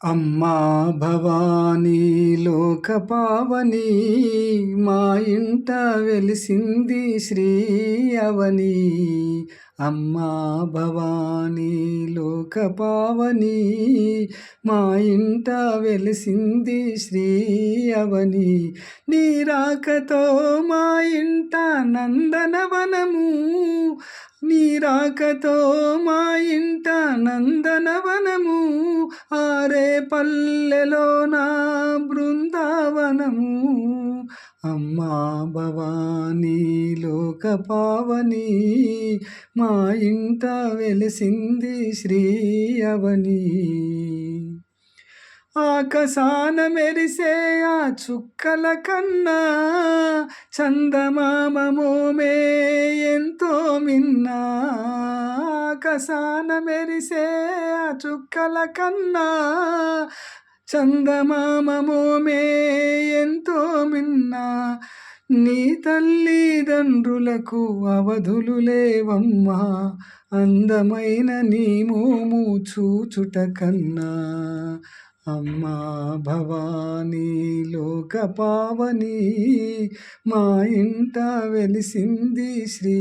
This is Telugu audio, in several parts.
అమ్మా భవానీ లోకపావని మా ఇంట వెలిసింది శ్రీ అవని. అమ్మా భవానీ లోకపావని మా ఇంట వెలిసింది శ్రీ అవని. నీ రాకతో మా ఇంట నందనవనము, నీ రాకతో మా ఇంట నందనవనము, ఆరే పల్లెలో నా బృందావనము. అమ్మా భవానీ లోకపావని మా ఇంట వెలిసింది శ్రీ అవని. ఆకాశాన మెరిసే ఆ చుక్కల కన్నా చందమామ మోమే ఎంతో మిన్నా. ఆకాశాన మెరిసే ఆ చుక్కల కన్నా చందమామ మోమే ఎంతో మిన్నా. నీ తల్లిదండ్రులకు అవధులు లేవమ్మా, అందమైన నీ మోము చూచుట కన్నా. అమ్మా భవానీ లోకపావని మా ఇంట వెలిసింది శ్రీ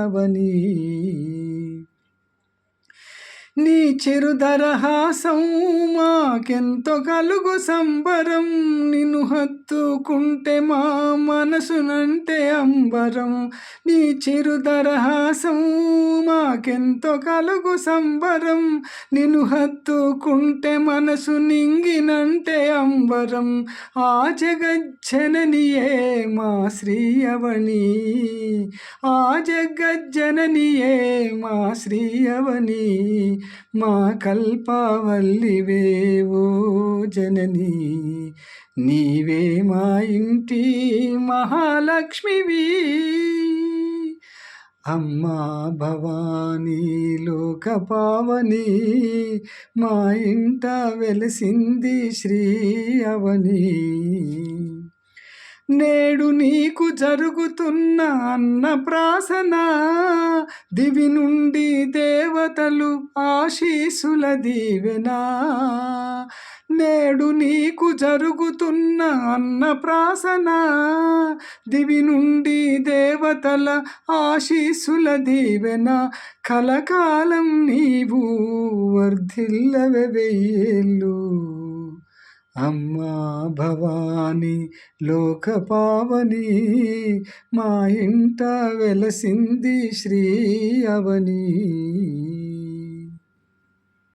అవని. నీ చిరుదరహాసం మాకెంతో కలుగు సంబరం, నిన్ను హత్తుకుంటే మా మనసునంటే అంబరం. నీ చిరుదరహాసం మాకెంతో కలుగు సంబరం, నిన్ను హత్తుకుంటే మనసు నింగినంటే అంబరం. ఆ జగజ్జననియే మా శ్రీ అవని, ఆ జగజ్జననియే మా శ్రీ అవని. మా కల్పవల్లివే ఓ జనని, నీవే మా ఇంటి మహాలక్ష్మివి. అమ్మా భవానీ లోకపావని మా ఇంట వెలిసింది శ్రీ అవని. నేడు నీకు జరుగుతున్న అన్నప్రాసన, దివి నుండి దేవతలు ఆశీసుల దీవెనా. నేడు నీకు జరుగుతున్న అన్నప్రాసన, దివి నుండి దేవతల ఆశీసుల దీవెన. కలకాలం నీవు వర్ధిల్లవే వెయ్యేళ్ళు. అమ్మా భవానీ లోకపావని మా ఇంట వెలసింది శ్రీ అవని.